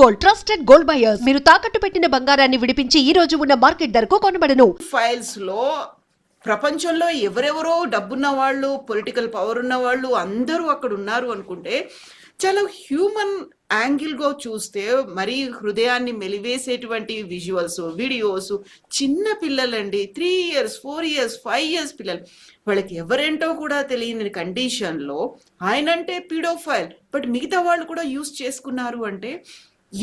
Gold, trusted gold buyers. మీరు తాకట్టు పెట్టిన బంగారాన్ని విడిపించి ఈ రోజు ఉన్న మార్కెట్ ధరకు కొనబడను. ఫైల్స్ లో ప్రపంచంలో ఎవరెవరో డబ్బున్న వాళ్ళు, పొలిటికల్ పవర్ ఉన్న వాళ్ళు అందరూ అక్కడ ఉన్నారు అనుకుంటే, చాలా హ్యూమన్ యాంగిల్గా చూస్తే మరీ హృదయాన్ని మెలివేసేటువంటి విజువల్స్, వీడియోస్. చిన్న పిల్లలండి, 3 years, 4 years, 5 years పిల్లలు, వాళ్ళకి ఎవరేంటో కూడా తెలియని కండిషన్లో ఆయనంటే పీడోఫైల్, బట్ మిగతా వాళ్ళు కూడా యూజ్ చేసుకున్నారు అంటే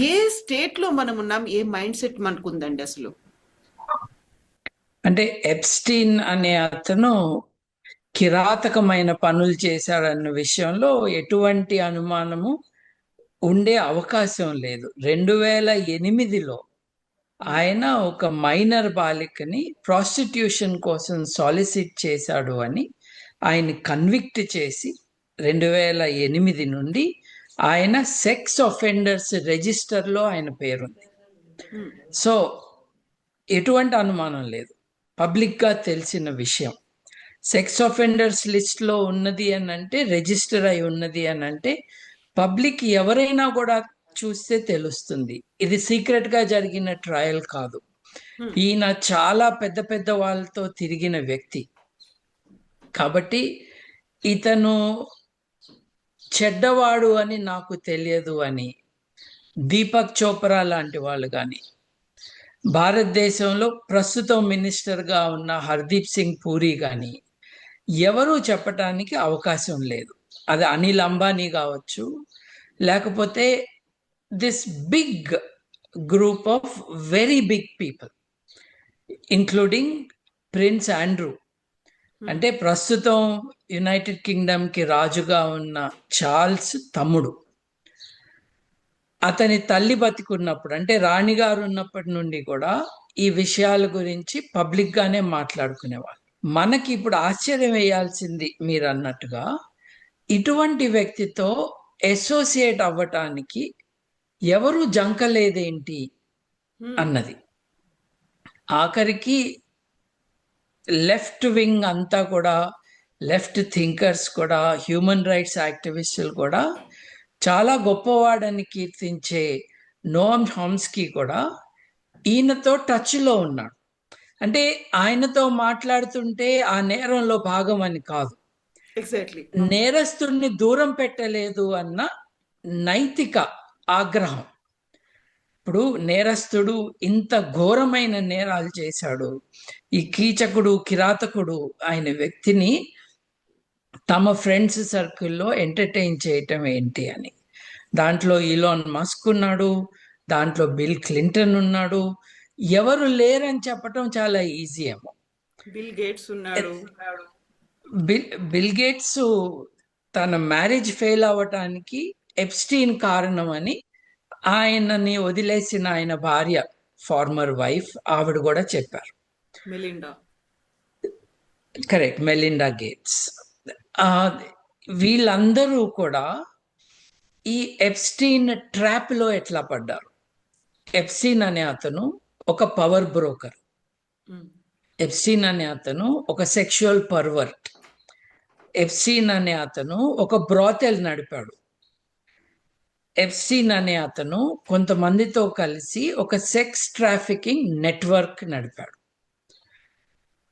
ఏ స్టేట్లో మనం ఉన్నాం, ఏ మైండ్ సెట్ మనకు ఉందండి అసలు? అంటే ఎప్స్టీన్ అనే అతను కిరాతకమైన పనులు చేశాడన్న విషయంలో ఎటువంటి అనుమానము ఉండే అవకాశం లేదు. 2008లో ఆయన ఒక మైనర్ బాలికని ప్రాస్టిట్యూషన్ కోసం సాలిసిట్ చేశాడు అని ఆయన కన్విక్ట్ చేసి 2008 నుండి ఆయన సెక్స్ ఆఫెండర్స్ రిజిస్టర్లో ఆయన పేరుంది. సో ఎటువంటి అనుమానం లేదు, పబ్లిక్గా తెలిసిన విషయం. సెక్స్ ఆఫెండర్స్ లిస్ట్లో ఉన్నది అని అంటే, రిజిస్టర్ అయి ఉన్నది అని అంటే పబ్లిక్ ఎవరైనా కూడా చూస్తే తెలుస్తుంది. ఇది సీక్రెట్గా జరిగిన ట్రయల్ కాదు. ఈయన చాలా పెద్ద పెద్ద వాళ్ళతో తిరిగిన వ్యక్తి కాబట్టి ఇతను చెడ్డవాడు అని నాకు తెలియదు అని దీపక్ చోప్రా లాంటి వాళ్ళు కానీ, భారతదేశంలో ప్రస్తుతం మినిస్టర్గా ఉన్న హర్దీప్ సింగ్ పూరి కానీ ఎవరూ చెప్పటానికి అవకాశం లేదు. అది అనిల్ అంబానీ కావచ్చు, లేకపోతే this big group of very big people including prince Andrew. అంటే ప్రస్తుతం యునైటెడ్ కింగ్డమ్కి రాజుగా ఉన్న చార్ల్స్ తమ్ముడు. అతని తల్లి బతికున్నప్పుడు, అంటే రాణిగారు ఉన్నప్పటి నుండి కూడా ఈ విషయాల గురించి పబ్లిక్గానే మాట్లాడుకునేవాళ్ళు. మనకి ఇప్పుడు ఆశ్చర్యం వేయాల్సింది మీరు అన్నట్టుగా ఇటువంటి వ్యక్తితో అసోసియేట్ అవ్వటానికి ఎవరు జంకలేదేంటి అన్నది. ఆఖరికి లెఫ్ట్ వింగ్ అంతా కూడా, లెఫ్ట్ థింకర్స్ కూడా, హ్యూమన్ రైట్స్ యాక్టివిస్టులు కూడా, చాలా గొప్పవాడని కీర్తించే నోమ్ చామ్స్కీ కూడా ఈయనతో టచ్లో ఉన్నాడు. అంటే ఆయనతో మాట్లాడుతుంటే ఆ నేరంలో భాగం అని కాదు, ఎగ్జాక్ట్లీ నేరస్తుడిని దూరం పెట్టలేదు అన్న నైతిక ఆగ్రహం. ఇప్పుడు నేరస్తుడు ఇంత ఘోరమైన నేరాలు చేశాడు, ఈ కీచకుడు, కిరాతకుడు ఆయన వ్యక్తిని తమ ఫ్రెండ్స్ సర్కిల్లో ఎంటర్టైన్ చేయటం ఏంటి అని. దాంట్లో ఈలాన్ మస్క్ ఉన్నాడు, దాంట్లో బిల్ క్లింటన్ ఉన్నాడు. ఎవరు లేరని చెప్పటం చాలా ఈజీ ఏమో. బిల్ గేట్స్ ఉన్నాడు. బిల్ గేట్స్ తన మ్యారేజ్ ఫెయిల్ అవ్వటానికి ఎప్స్టీన్ కారణం అని ఆయనని వదిలేసిన ఆయన భార్య, ఫార్మర్ వైఫ్, ఆవిడ కూడా చెప్పారు. Melinda, correct, Melinda gates. వీళ్ళందరూ కూడా ఈ ఎప్స్టీన్ ట్రాప్లో ఎట్లా పడ్డారు? ఎప్స్టీన్ అనే అతను ఒక పవర్ బ్రోకర్. ఎప్స్టీన్ అనే అతను ఒక సెక్షువల్ పర్వర్ట్. ఎప్స్టీన్ అనే అతను ఒక బ్రాతెల్ నడిపాడు. ఎప్స్టీన్ అనే అతను కొంతమందితో కలిసి ఒక సెక్స్ ట్రాఫికింగ్ నెట్వర్క్ నడిపాడు.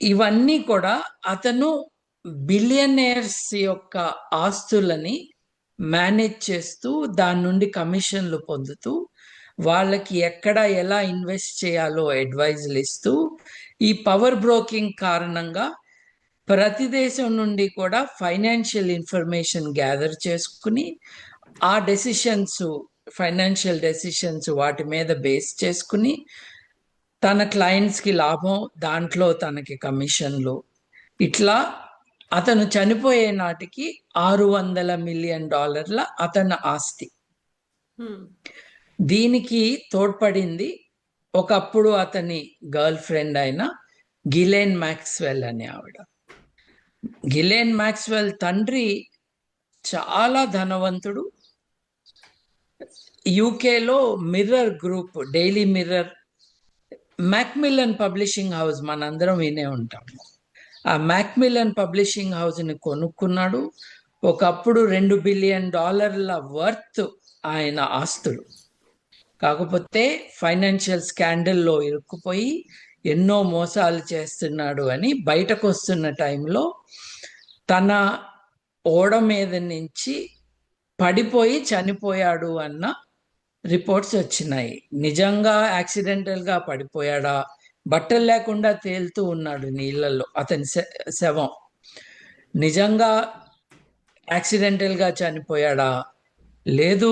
ఇవన్నీ కూడా అతను బిలియనర్స్ యొక్క ఆస్తులని మేనేజ్ చేస్తూ, దాని నుండి కమిషన్లు పొందుతూ, వాళ్ళకి ఎక్కడ ఎలా ఇన్వెస్ట్ చేయాలో అడ్వైజులు ఇస్తూ, ఈ పవర్ బ్రోకింగ్ కారణంగా ప్రతి దేశం నుండి కూడా ఫైనాన్షియల్ ఇన్ఫర్మేషన్ గ్యాదర్ చేసుకుని, ఆ డెసిషన్స్, ఫైనాన్షియల్ డెసిషన్స్ వాటి మీద బేస్ చేసుకుని తన క్లయింట్స్కి లాభం, దాంట్లో తనకి కమిషన్లు. ఇట్లా అతను చనిపోయే నాటికి $600 మిలియన్ అతని ఆస్తి. దీనికి తోడ్పడింది ఒకప్పుడు అతని గర్ల్ ఫ్రెండ్ అయిన గిలెన్ మ్యాక్స్వెల్ అనే ఆవిడ. గిలెన్ మ్యాక్స్వెల్ తండ్రి చాలా ధనవంతుడు. యూకేలో mirror group, daily mirror, Macmillan publishing house మనందరం వినే ఉంటాము. ఆ మ్యాక్మిల్లన్ పబ్లిషింగ్ హౌస్ని కొనుక్కున్నాడు. ఒకప్పుడు $2 బిలియన్ వర్త్ ఆయన ఆస్తులు. కాకపోతే ఫైనాన్షియల్ స్కాండల్లో ఇరుక్కుపోయి ఎన్నో మోసాలు చేస్తున్నాడు అని బయటకు వస్తున్న టైంలో తన ఓడ మీద నుంచి పడిపోయి చనిపోయాడు అన్న రిపోర్ట్స్ వచ్చినాయి. నిజంగా యాక్సిడెంటల్గా పడిపోయాడా, బట్టలు లేకుండా తేలుతూ ఉన్నాడు నీళ్ళల్లో అతని శవం, నిజంగా యాక్సిడెంటల్గా చనిపోయాడా, లేదు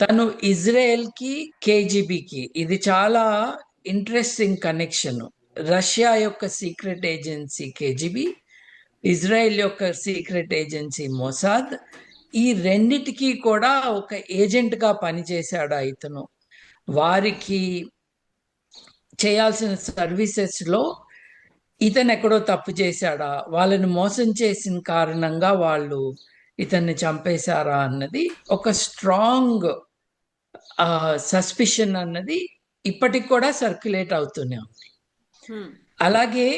తను ఇజ్రాయెల్కి కేజీబీకి, ఇది చాలా ఇంట్రెస్టింగ్ కనెక్షన్. రష్యా యొక్క సీక్రెట్ ఏజెన్సీ కేజీబీ, ఇజ్రాయెల్ యొక్క సీక్రెట్ ఏజెన్సీ మొసాద్, ఈ రెండిటికి కూడా ఒక ఏజెంట్గా పనిచేశాడు ఇతను. వారికి చేయాల్సిన సర్వీసెస్లో ఇతను ఎక్కడో తప్పు చేశాడా, వాళ్ళని మోసం చేసిన కారణంగా వాళ్ళు ఇతన్ని చంపేశారా అన్నది ఒక స్ట్రాంగ్ సస్పిషన్ అన్నది ఇప్పటికి కూడా సర్క్యులేట్ అవుతూనే ఉంది. అలాగే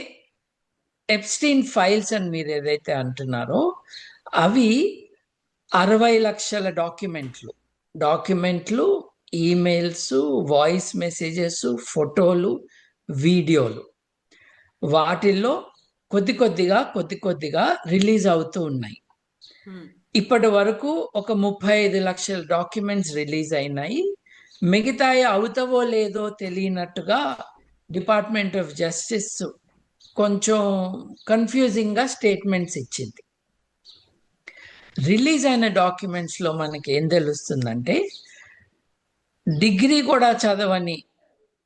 ఎప్స్టీన్ ఫైల్స్ అని మీరు ఏదైతే అంటున్నారో అవి 60 లక్షల డాక్యుమెంట్లు, ఈమెయిల్స్, వాయిస్ మెసేజెస్, ఫోటోలు, వీడియోలు, వాటిల్లో కొద్ది కొద్దిగా రిలీజ్ అవుతూ ఉన్నాయి. ఇప్పటి వరకు ఒక 35 లక్షల డాక్యుమెంట్స్ రిలీజ్ అయినాయి. మిగతా అవుతావో లేదో తెలియనట్టుగా డిపార్ట్మెంట్ ఆఫ్ జస్టిస్ కొంచెం కన్ఫ్యూజింగ్గా స్టేట్మెంట్స్ ఇచ్చింది. రిలీజ్ అయిన డాక్యుమెంట్స్లో మనకి ఏం తెలుస్తుందంటే, డిగ్రీ కూడా చదవని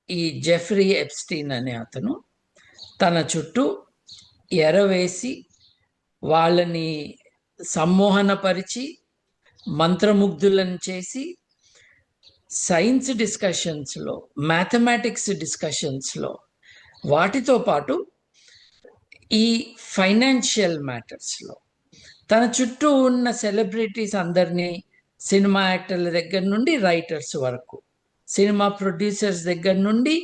ఈ జెఫ్రీ ఎప్స్టీన్ అనే అతను తన చుట్టూ ఎరవేసి వాళ్ళని సమ్మోహనపరిచి మంత్రముగ్ధులను చేసి సైన్స్ డిస్కషన్స్లో, మ్యాథమెటిక్స్ డిస్కషన్స్లో, వాటితో పాటు ఈ ఫైనాన్షియల్ మ్యాటర్స్లో తన చుట్టూ ఉన్న సెలబ్రిటీస్ అందరినీ, సినిమా యాక్టర్ల దగ్గర నుండి రైటర్స్ వరకు, సినిమా ప్రొడ్యూసర్స్ దగ్గర నుండి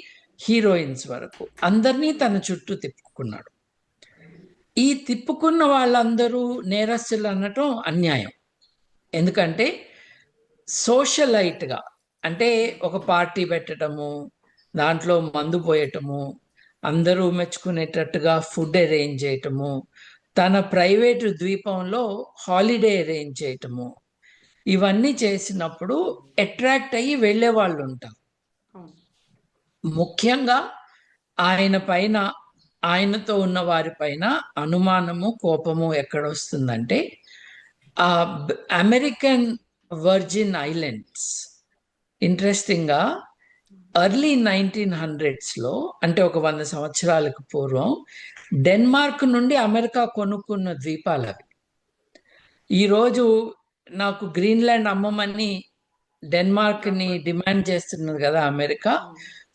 హీరోయిన్స్ వరకు అందరినీ తన చుట్టూ తిప్పుకున్నాడు. ఈ తిప్పుకున్న వాళ్ళందరూ నేరస్తులు అనటం అన్యాయం. ఎందుకంటే సోషలైట్గా, అంటే ఒక పార్టీ పెట్టడము, దాంట్లో మందు పోయటము, అందరూ మెచ్చుకునేటట్టుగా ఫుడ్ అరేంజ్ చేయటము, తన ప్రైవేటు ద్వీపంలో హాలిడే అరేంజ్ చేయటము, ఇవన్నీ చేసినప్పుడు అట్రాక్ట్ అయ్యి వెళ్ళే వాళ్ళు ఉంటారు. ముఖ్యంగా ఆయన పైన, ఆయనతో ఉన్న వారి పైన అనుమానము, కోపము ఎక్కడొస్తుందంటే ఆ అమెరికన్ వర్జిన్ ఐలాండ్స్. ఇంట్రెస్టింగ్గా ఎర్లీ 1900s అంటే ఒక 100 సంవత్సరాలకు పూర్వం డెన్మార్క్ నుండి అమెరికా కొనుక్కున్న ద్వీపాలు అవి. ఈరోజు నాకు గ్రీన్లాండ్ అమ్మమని డెన్మార్క్ని డిమాండ్ చేస్తున్నారు కదా అమెరికా.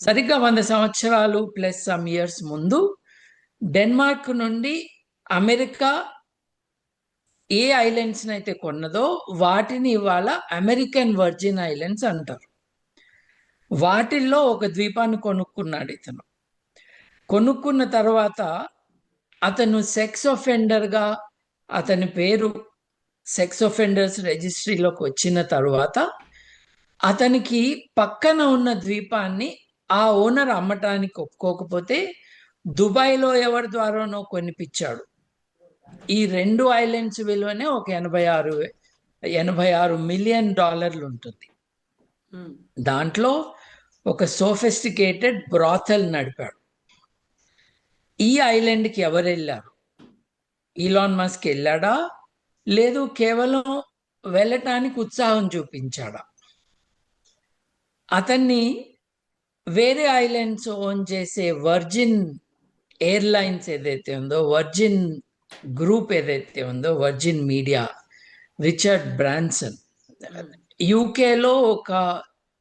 సరిగ్గా 100 సంవత్సరాలు ప్లస్ సమ్ ఇయర్స్ ముందు డెన్మార్క్ నుండి అమెరికా ఏ ఐలాండ్స్ని అయితే కొన్నదో వాటిని ఇవాళ అమెరికన్ వర్జిన్ ఐలాండ్స్ అంటారు. వాటిల్లో ఒక ద్వీపాన్ని కొనుక్కున్నాడు ఇతను. కొనుక్కున్న తర్వాత అతను సెక్స్ ఒఫెండర్గా, అతని పేరు సెక్స్ ఒఫెండర్స్ రిజిస్ట్రీలోకి వచ్చిన తర్వాత అతనికి పక్కన ఉన్న ద్వీపాన్ని ఆ ఓనర్ అమ్మటానికి ఒప్పుకోకపోతే దుబాయ్లో ఎవరి ద్వారానో కొనిపించాడు. ఈ 2 ఐలాండ్స్ విలువనే ఒక $86 మిలియన్ ఉంటుంది. దాంట్లో ఒక సోఫిస్టికేటెడ్ బ్రాథల్ నడిపాడు. ఈ ఐలాండ్కి ఎవరు వెళ్ళారు? ఈలాన్ మస్క్ వెళ్ళాడా, లేదు కేవలం వెళ్ళటానికి ఉత్సాహం చూపించాడా? అతన్ని వేరే ఐలాండ్స్ ఓన్ చేసే వర్జిన్ ఎయిర్లైన్స్ ఏదైతే ఉందో, వర్జిన్ గ్రూప్ ఏదైతే ఉందో, వర్జిన్ మీడియా, రిచర్డ్ బ్రాన్సన్, యూకేలో ఒక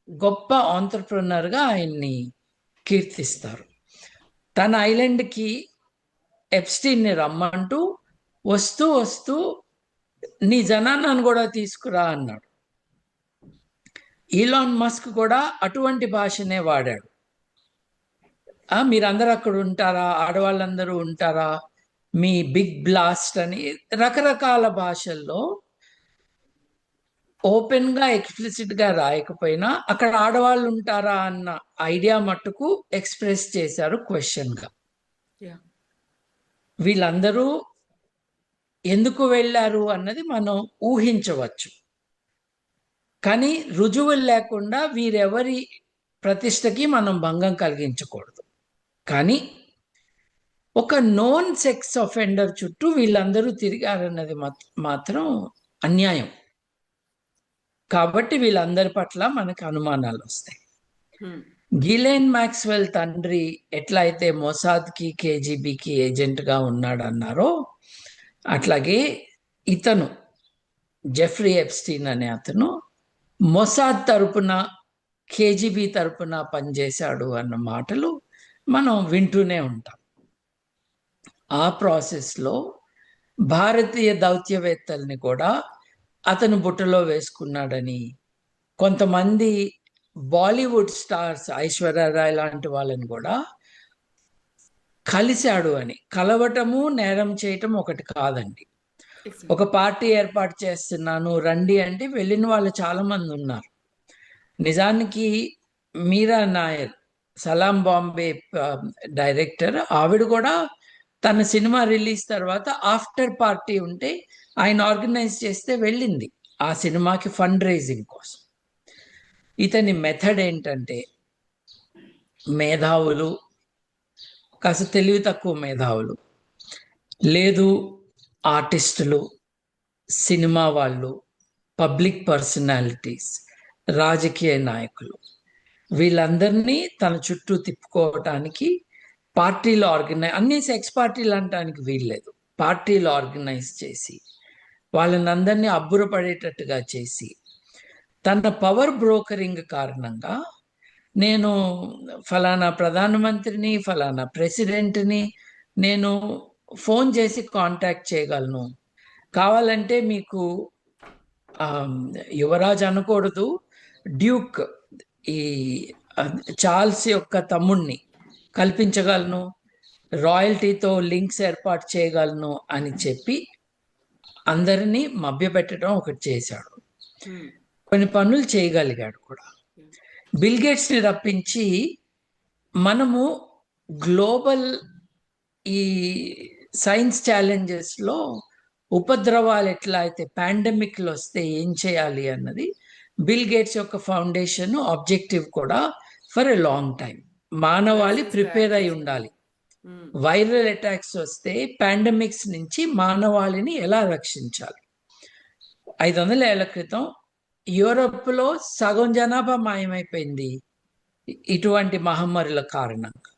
గొప్ప ఆంటర్ప్రెనర్గా ఆయన్ని కీర్తిస్తారు. తన ఐలాండ్కి ఎప్స్టీన్ని రమ్మంటూ వస్తూ నీ జనాన్ని కూడా తీసుకురా అన్నాడు. ఈలాన్ మస్క్ కూడా అటువంటి భాషనే వాడాడు. మీరందరూ అక్కడ ఉంటారా, ఆడవాళ్ళందరూ ఉంటారా, మీ బిగ్ బ్లాస్ట్ అని రకరకాల భాషల్లో ఓపెన్ గా ఎక్స్ప్లిసిట్ గా రాయకపోయినా అక్కడ ఆడవాళ్ళు ఉంటారా అన్న ఐడియా మట్టుకు ఎక్స్ప్రెస్ చేశారు క్వశ్చన్ గా. Yeah. వీళ్ళందరూ ఎందుకు వెళ్ళారు అన్నది మనం ఊహించవచ్చు, కానీ రుజువులు లేకుండా వీరెవరి ప్రతిష్టకి మనం భంగం కలిగించకూడదు. కానీ ఒక నోన్ సెక్స్ అఫెండర్ చుట్టూ వీళ్ళందరూ తిరిగారన్నది మాత్రం అన్యాయం. కాబట్టి వీళ్ళందరి పట్ల మనకు అనుమానాలు వస్తాయి. గిలెన్ మ్యాక్స్వెల్ తండ్రి ఎట్లా అయితే మొసాద్కి కేజీబీకి ఏజెంట్గా ఉన్నాడు అన్నారో, అట్లాగే ఇతను జెఫ్రీ ఎప్స్టీన్ అనే అతను మొసాద్ తరపున కేజీబీ తరపున పనిచేశాడు అన్న మాటలు మనం వింటూనే ఉంటాం. ఆ ప్రాసెస్లో భారతీయ దౌత్యవేత్తల్ని కూడా అతను బుట్టలో వేసుకున్నాడని, కొంతమంది బాలీవుడ్ స్టార్స్ ఐశ్వర్యరాయ్ లాంటి వాళ్ళని కూడా కలిశాడు అని. కలవటము నేరం చేయటం ఒకటి కాదండి. ఒక పార్టీ ఏర్పాటు చేస్తున్నాను రండి అంటే వెళ్ళిన వాళ్ళు చాలా మంది ఉన్నారు. నిజానికి మీరా నాయర్, సలాం బాంబే డైరెక్టర్, ఆవిడ కూడా తన సినిమా రిలీజ్ తర్వాత ఆఫ్టర్ పార్టీ ఉంటే ఆయన ఆర్గనైజ్ చేస్తే వెళ్ళింది ఆ సినిమాకి ఫండ్ రైజింగ్ కోసం. ఇతని మెథడ్ ఏంటంటే, మేధావులు, కాస్త తెలివి తక్కువ మేధావులు, లేదు ఆర్టిస్టులు, సినిమా వాళ్ళు, పబ్లిక్ పర్సనాలిటీస్, రాజకీయ నాయకులు, వీళ్ళందరినీ తన చుట్టూ తిప్పుకోవటానికి పార్టీలు అన్ని సెక్స్ పార్టీలు అనటానికి వీల్లేదు, పార్టీలు ఆర్గనైజ్ చేసి వాళ్ళని అందరినీ అబ్బురపడేటట్టుగా చేసి, తన పవర్ బ్రోకరింగ్ కారణంగా నేను ఫలానా ప్రధానమంత్రిని, ఫలానా ప్రెసిడెంట్ని నేను ఫోన్ చేసి కాంటాక్ట్ చేయగలను, కావాలంటే మీకు యువరాజ్ అనకూడదు, డ్యూక్ ఈ చార్ల్స్ యొక్క తమ్ముణ్ణి కల్పించగలను, రాయల్టీతో లింక్స్ ఏర్పాటు చేయగలను అని చెప్పి అందరినీ మభ్యపెట్టడం ఒకటి చేశాడు. కొన్ని పనులు చేయగలిగాడు కూడా. బిల్ గేట్స్ని రప్పించి మనము గ్లోబల్ ఈ సైన్స్ ఛాలెంజెస్లో ఉపద్రవాలు ఎట్లా అయితే పాండమిక్లు వస్తే ఏం చేయాలి అన్నది బిల్ గేట్స్ యొక్క ఫౌండేషన్ ఆబ్జెక్టివ్ కూడా ఫర్ ఎ లాంగ్ టైం. మానవాళి ప్రిపేర్ అయి ఉండాలి. వైరల్ అటాక్స్ వస్తే పాండమిక్స్ నుంచి మానవాళిని ఎలా రక్షించాలి. 500 ఏళ్ల క్రితం యూరోప్లో సగం జనాభా మాయమైపోయింది ఇటువంటి మహమ్మారుల కారణంగా.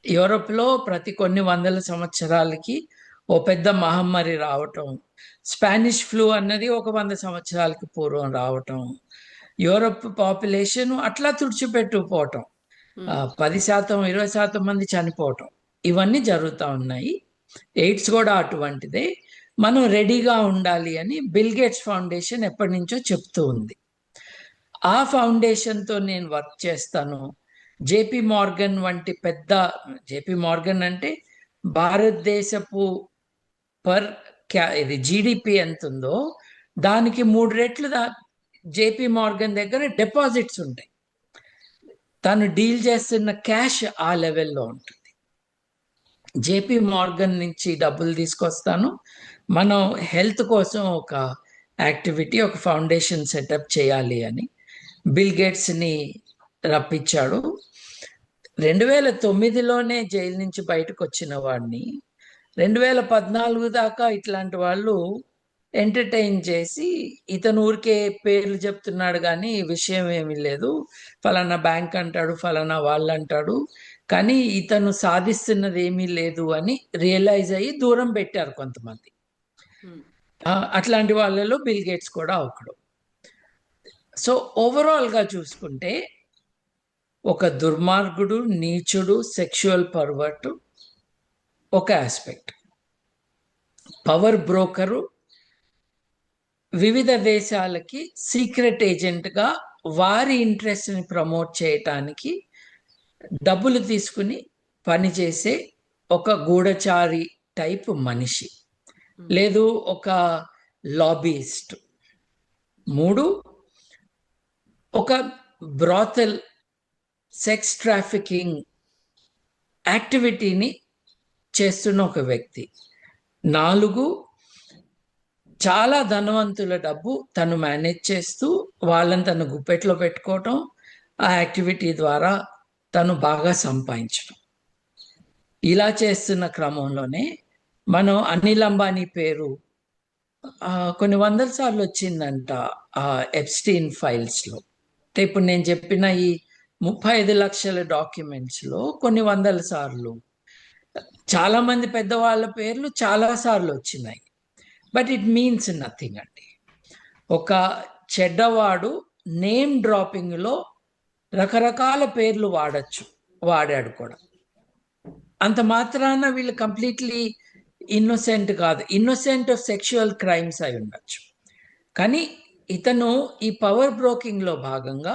యూరోప్లో ప్రతి కొన్ని వందల సంవత్సరాలకి ఓ పెద్ద మహమ్మారి రావటం, స్పానిష్ ఫ్లూ అన్నది ఒక 100 సంవత్సరాలకి పూర్వం రావటం, యూరోప్ పాపులేషన్ అట్లా తుడిచిపెట్టుకుపోవటం, 10% 20% మంది చనిపోవటం, ఇవన్నీ జరుగుతూ ఉన్నాయి. ఎయిడ్స్ కూడా అటువంటిదే. మనం రెడీగా ఉండాలి అని బిల్ గేట్స్ ఫౌండేషన్ ఎప్పటి నుంచో చెప్తూ ఉంది. ఆ ఫౌండేషన్తో నేను వర్క్ చేస్తాను. జేపీ మార్గన్ వంటి పెద్ద, జేపీ మార్గన్ అంటే భారతదేశపు ఇది జీడిపి ఎంత ఉందో దానికి 3 రెట్లు జేపీ మార్గన్ దగ్గర డిపాజిట్స్ ఉంటాయి. తను డీల్ చేస్తున్న క్యాష్ ఆ లెవెల్లో ఉంటుంది. జేపీ మార్గన్ నుంచి డబ్బులు తీసుకొస్తాను, మనం హెల్త్ కోసం ఒక యాక్టివిటీ, ఒక ఫౌండేషన్ సెటప్ చేయాలి అని బిల్ గేట్స్ని రప్పించాడు. 2009లోనే జైలు నుంచి బయటకు వచ్చిన వాడిని 2014 దాకా ఇట్లాంటి వాళ్ళు ఎంటర్టైన్ చేసి, ఇతను ఊరికే పేర్లు చెప్తున్నాడు కానీ విషయం ఏమీ లేదు, ఫలానా బ్యాంక్ అంటాడు, ఫలానా వాళ్ళు అంటాడు, కానీ ఇతను సాధిస్తున్నది ఏమీ లేదు అని రియలైజ్ అయ్యి దూరం పెట్టారు కొంతమంది. అట్లాంటి వాళ్ళలో బిల్ గేట్స్ కూడా ఒకడు. సో ఓవరాల్గా చూసుకుంటే ఒక దుర్మార్గుడు, నీచుడు, సెక్షువల్ పర్వర్ట్ ఒక ఆస్పెక్ట్, పవర్ బ్రోకరు, వివిధ దేశాలకి సీక్రెట్ ఏజెంట్గా వారి ఇంట్రెస్ట్ని ప్రమోట్ చేయటానికి డబ్బులు తీసుకుని పనిచేసే ఒక గూఢచారి టైప్ మనిషి, లేదు ఒక లాబీయిస్ట్. 3, ఒక బ్రాథెల్ సెక్స్ ట్రాఫికింగ్ యాక్టివిటీని చేస్తున్న ఒక వ్యక్తి. 4, చాలా ధనవంతుల డబ్బు తను మేనేజ్ చేస్తూ వాళ్ళని తను గుప్పెట్లో పెట్టుకోవటం, ఆ యాక్టివిటీ ద్వారా తను బాగా సంపాదించడం. ఇలా చేస్తున్న క్రమంలోనే మనం అనిల్ అంబానీ పేరు కొన్ని వందల సార్లు వచ్చిందంట ఆ ఎప్స్టీన్ ఫైల్స్లో. అంటే ఇప్పుడు నేను చెప్పిన ఈ 35 లక్షల డాక్యుమెంట్స్లో కొన్ని వందల సార్లు, చాలా మంది పెద్దవాళ్ళ పేర్లు చాలా సార్లు వచ్చినాయి. బట్ ఇట్ మీన్స్ నథింగ్ అండి. ఒక చెడ్డవాడు నేమ్ డ్రాపింగ్లో రకరకాల పేర్లు వాడాడు కూడా. అంత మాత్రాన వీళ్ళు కంప్లీట్లీ ఇన్నోసెంట్ కాదు. ఇన్నోసెంట్ ఆఫ్ సెక్షువల్ క్రైమ్స్ అయి ఉండొచ్చు, కానీ ఇతను ఈ పవర్ బ్రోకింగ్లో భాగంగా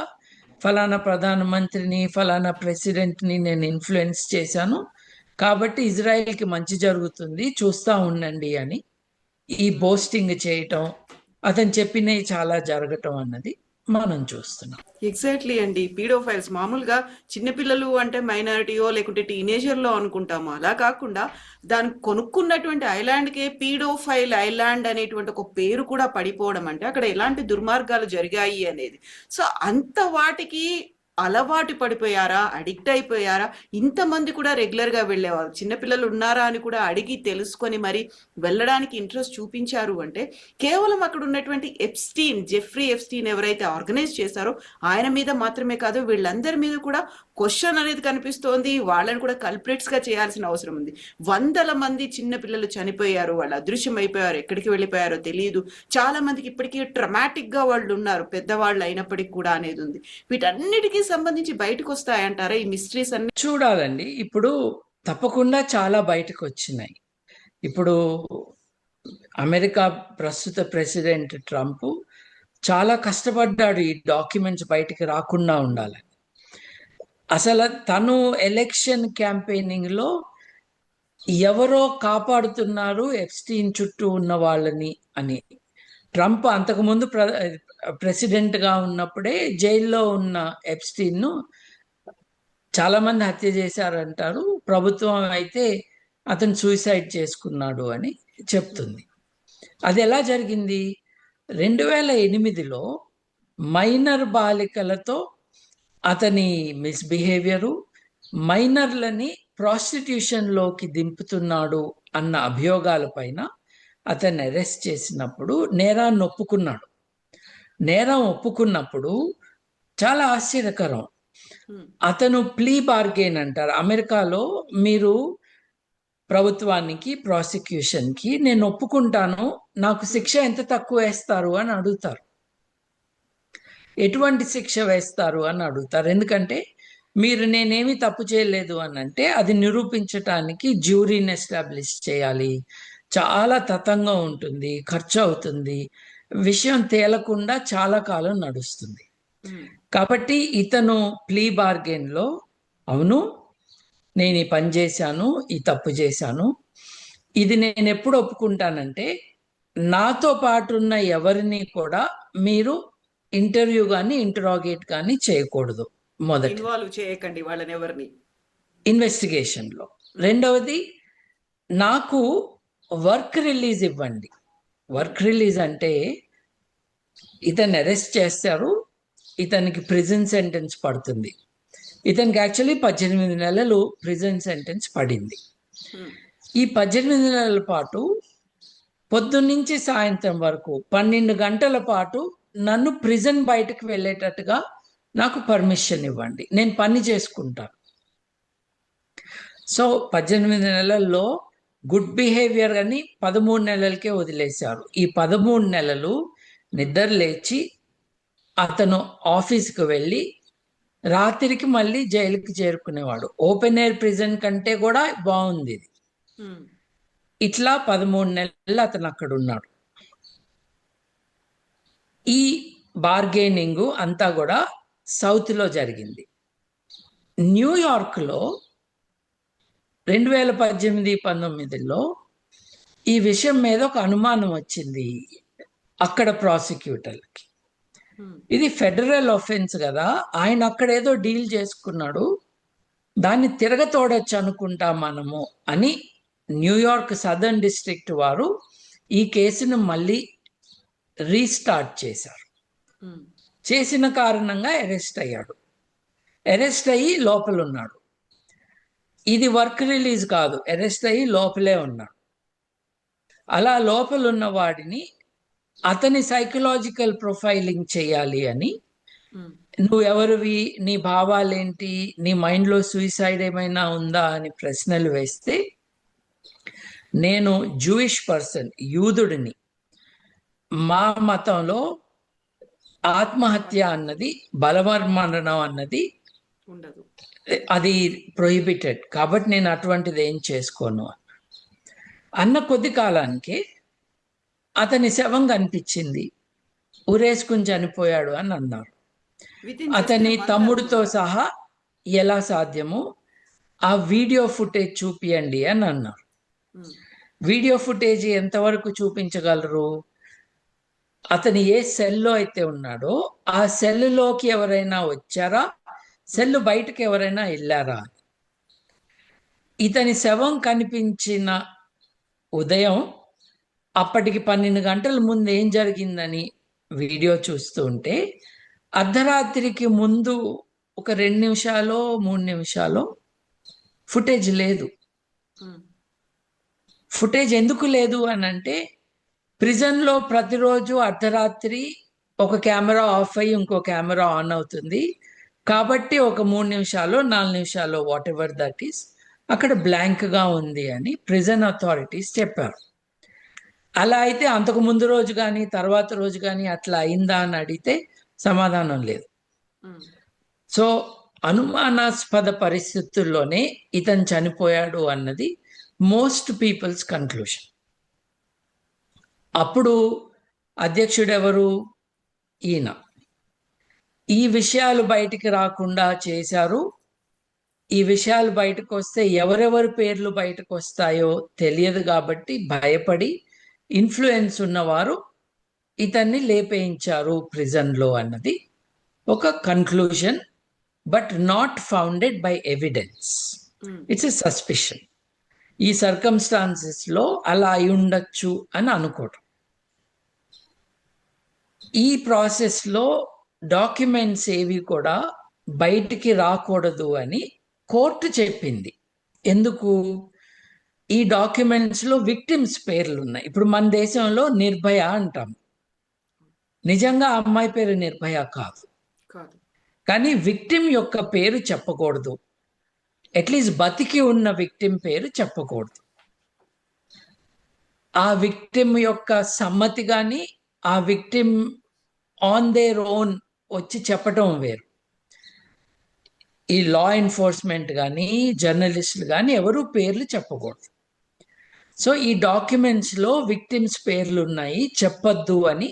ఫలానా ప్రధానమంత్రిని, ఫలానా ప్రెసిడెంట్ని నేను ఇన్ఫ్లుయెన్స్ చేశాను కాబట్టి ఇజ్రాయెల్కి మంచి జరుగుతుంది, చూస్తూ ఉండండి అని ఈ బోస్టింగ్ చేయటం, అతను చెప్పినవి చాలా జరగటం అన్నది మనం చూస్తున్నాం. ఎగ్జాక్ట్లీ అండి. పీడోఫైల్స్ మామూలుగా చిన్నపిల్లలు అంటే మైనారిటీయో లేకుంటే టీనేజర్లో అనుకుంటాము. అలా కాకుండా దాన్ని కొనుక్కున్నటువంటి ఐలాండ్కే పీడోఫైల్ ఐలాండ్ అనేటువంటి ఒక పేరు కూడా పడిపోవడం అంటే అక్కడ ఎలాంటి దుర్మార్గాలు జరిగాయి అనేది. సో అంత వాటికి అలవాటు పడిపోయారా, అడిక్ట్ అయిపోయారా? ఇంతమంది కూడా రెగ్యులర్గా వెళ్ళేవారు. చిన్నపిల్లలు ఉన్నారా అని కూడా అడిగి తెలుసుకొని మరి వెళ్ళడానికి ఇంట్రెస్ట్ చూపించారు అంటే కేవలం అక్కడ ఉన్నటువంటి జెఫ్రీ ఎప్స్టీన్ ఎవరైతే ఆర్గనైజ్ చేశారో ఆయన మీద మాత్రమే కాదు, వీళ్ళందరి మీద కూడా క్వశ్చన్ అనేది కనిపిస్తోంది. వాళ్ళని కూడా కల్ప్రిట్స్గా చేయాల్సిన అవసరం ఉంది. వందల మంది చిన్న పిల్లలు చనిపోయారు, వాళ్ళు అదృశ్యం అయిపోయారు, ఎక్కడికి వెళ్ళిపోయారో తెలియదు. చాలా మందికి ఇప్పటికీ ట్రమాటిక్గా వాళ్ళు ఉన్నారు, పెద్దవాళ్ళు అయినప్పటికీ కూడా అనేది ఉంది. వీటన్నిటికీ సంబంధించి బయటకు వస్తాయంటారా ఈ మిస్టరీస్ అన్ని? చూడాలండి. ఇప్పుడు తప్పకుండా చాలా బయటకు వచ్చినాయి. ఇప్పుడు అమెరికా ప్రస్తుత ప్రెసిడెంట్ ట్రంప్ చాలా కష్టపడ్డాడు ఈ డాక్యుమెంట్స్ బయటికి రాకుండా ఉండాలని. అసలు తను ఎలక్షన్ క్యాంపెయినింగ్లో ఎవరో కాపాడుతున్నారు ఎప్స్టీన్ చుట్టూ ఉన్న వాళ్ళని అని. ట్రంప్ అంతకుముందు ప్రెసిడెంట్గా ఉన్నప్పుడే జైల్లో ఉన్న ఎప్స్టీన్ను చాలామంది హత్య చేశారంటారు. ప్రభుత్వం అయితే అతను సూసైడ్ చేసుకున్నాడు అని చెప్తుంది. అది ఎలా జరిగింది? 2008లో మైనర్ బాలికలతో అతని మిస్బిహేవియరు, మైనర్లని ప్రాస్టిట్యూషన్లోకి దింపుతున్నాడు అన్న అభియోగాల పైన అతన్ని అరెస్ట్ చేసినప్పుడు నేరాన్ని ఒప్పుకున్నాడు. నేరం ఒప్పుకున్నప్పుడు చాలా ఆశ్చర్యకరం, అతను ప్లీ బార్గెయిన్ అంటారు అమెరికాలో. మీరు ప్రభుత్వానికి, ప్రాసిక్యూషన్కి నేను ఒప్పుకుంటాను, నాకు శిక్ష ఎంత తక్కువ వేస్తారు అని అడుగుతారు. ఎటువంటి శిక్ష వేస్తారు అని అడుగుతారు. ఎందుకంటే మీరు నేనేమి తప్పు చేయలేదు అని అంటే అది నిరూపించటానికి జ్యూరీని ఎస్టాబ్లిష్ చేయాలి, చాలా తతంగం ఉంటుంది, ఖర్చు అవుతుంది, విషయం తేలకుండా చాలా కాలం నడుస్తుంది. కాబట్టి ఇతను ప్లీ బార్గెన్లో అవును నేను ఈ పని చేశాను, ఈ తప్పు చేశాను, ఇది నేను ఎప్పుడు ఒప్పుకుంటానంటే నాతో పాటు ఉన్న ఎవరిని కూడా మీరు ఇంటర్వ్యూ కానీ ఇంటరాగేట్ కానీ చేయకూడదు. మొదటి ఇన్వాల్వ్ చేయకండి వాళ్ళని ఎవరిని ఇన్వెస్టిగేషన్లో. రెండవది, నాకు వర్క్ రిలీజ్ ఇవ్వండి. వర్క్ రిలీజ్ అంటే ఇతన్ని అరెస్ట్ చేస్తారు, ఇతనికి ప్రిజన్ సెంటెన్స్ పడుతుంది. ఇతనికి యాక్చువల్లీ 18 నెలలు ప్రిజన్ సెంటెన్స్ పడింది. ఈ 18 నెలల పాటు పొద్దున్నుంచి సాయంత్రం వరకు 12 గంటల పాటు నన్ను ప్రిజన్ బయటకు వెళ్ళేటట్టుగా నాకు పర్మిషన్ ఇవ్వండి, నేను పని చేసుకుంటాను. సో 18 నెలల్లో గుడ్ బిహేవియర్ అని 13 నెలలకే వదిలేశారు. ఈ 13 నెలలు నిద్ర లేచి అతను ఆఫీస్కి వెళ్ళి రాత్రికి మళ్ళీ జైలుకి చేరుకునేవాడు. ఓపెన్ ఎయిర్ ప్రిజన్ కంటే కూడా బాగుంది ఇది. ఇట్లా 13 నెలలు అతను అక్కడ ఉన్నాడు. ఈ బార్గెనింగ్ అంతా కూడా సౌత్లో జరిగింది. న్యూయార్క్లో 2018-19లో ఈ విషయం మీద ఒక అనుమానం వచ్చింది అక్కడ ప్రాసిక్యూటర్లకి. ఇది ఫెడరల్ ఒఫెన్స్ కదా, ఆయన అక్కడేదో డీల్ చేసుకున్నాడు, దాన్ని తిరగతోడొచ్చు అనుకుంటా మనము అని న్యూయార్క్ సదర్న్ డిస్ట్రిక్ట్ వారు ఈ కేసును మళ్ళీ రీస్టార్ట్ చేశారు. చేసిన కారణంగా అరెస్ట్ అయ్యాడు. అరెస్ట్ అయ్యి లోపల ఉన్నాడు. ఇది వర్క్ రిలీజ్ కాదు, అరెస్ట్ అయ్యి లోపలే ఉన్నాడు. అలా లోపల ఉన్న వాడిని అతని సైకలాజికల్ ప్రొఫైలింగ్ చేయాలి అని, నువ్వు ఎవరివి, నీ భావాలేంటి, నీ మైండ్లో సూసైడ్ ఏమైనా ఉందా అని ప్రశ్నలు వేస్తే, నేను జూయిష్ పర్సన్, యూదుడిని, మా మతంలో ఆత్మహత్య అన్నది, బలవన్మరణం అన్నది ఉండదు, అది ప్రొహిబిటెడ్, కాబట్టి నేను అటువంటిది ఏం చేసుకోను అన్న కొద్ది కాలానికి అతని శవం కనిపించింది, ఉరేసుకుని చనిపోయాడు అని అన్నారు. అతని తమ్ముడితో సహా ఎలా సాధ్యమో ఆ వీడియో ఫుటేజ్ చూపియండి అని అన్నారు. వీడియో ఫుటేజ్ ఎంతవరకు చూపించగలరు? అతను ఏ సెల్లో అయితే ఉన్నాడో ఆ సెల్లోకి ఎవరైనా వచ్చారా, సెల్ బయటకు ఎవరైనా వెళ్ళారా. ఇతని శవం కనిపించిన ఉదయం అప్పటికి 12 గంటల ముందు ఏం జరిగిందని వీడియో చూస్తూ ఉంటే, అర్ధరాత్రికి ముందు ఒక 2 నిమిషాలు 3 నిమిషాలు ఫుటేజ్ లేదు. ఫుటేజ్ ఎందుకు లేదు అని అంటే, ప్రిజన్లో ప్రతిరోజు అర్ధరాత్రి ఒక కెమెరా ఆఫ్ అయ్యి ఇంకో కెమెరా ఆన్ అవుతుంది కాబట్టి ఒక 3 నిమిషాలు 4 నిమిషాలు వాట్ ఎవర్ దట్ ఈస్ అక్కడ బ్లాంక్గా ఉంది అని ప్రిజన్ అథారిటీస్ చెప్పారు. అలా అయితే అంతకు ముందు రోజు కానీ తర్వాత రోజు కానీ అట్లా అయిందా అని అడిగితే సమాధానం లేదు. సో అనుమానాస్పద పరిస్థితుల్లోనే ఇతను చనిపోయాడు అన్నది మోస్ట్ పీపుల్స్ కన్క్లూషన్. అప్పుడు అధ్యక్షుడు ఎవరు? ఈయన. ఈ విషయాలు బయటికి రాకుండా చేశారు. ఈ విషయాలు బయటకు వస్తే ఎవరెవరి పేర్లు బయటకు వస్తాయో తెలియదు కాబట్టి భయపడి ఇన్ఫ్లుయెన్స్ ఉన్నవారు ఇతన్ని లేపేయించారు ప్రిజన్లో అన్నది ఒక conclusion, but not founded by evidence. It's a suspicion. ఈ సర్కమ్స్టాన్సెస్లో అలా అయి ఉండొచ్చు అని అనుకోవటం. ఈ ప్రాసెస్లో డాక్యుమెంట్స్ ఏవి కూడా బయటికి రాకూడదు అని కోర్టు చెప్పింది. ఎందుకు? ఈ డాక్యుమెంట్స్లో విక్టిమ్స్ పేర్లు ఉన్నాయి. ఇప్పుడు మన దేశంలో నిర్భయ అంటాం, నిజంగా ఆ అమ్మాయి పేరు నిర్భయ కాదు, కానీ విక్టిమ్ యొక్క పేరు చెప్పకూడదు. అట్లీస్ట్ బతికి ఉన్న విక్టిమ్ పేరు చెప్పకూడదు. ఆ విక్టిమ్ యొక్క సమ్మతి కానీ ఆ విక్టిమ్ ఆన్ దేర్ ఓన్ వచ్చి చెప్పటం వేరు. ఈ లా ఎన్ఫోర్స్మెంట్ కానీ జర్నలిస్టులు కానీ ఎవరు పేర్లు చెప్పకూడదు. సో ఈ డాక్యుమెంట్స్లో విక్టిమ్స్ పేర్లు ఉన్నాయి, చెప్పొద్దు అని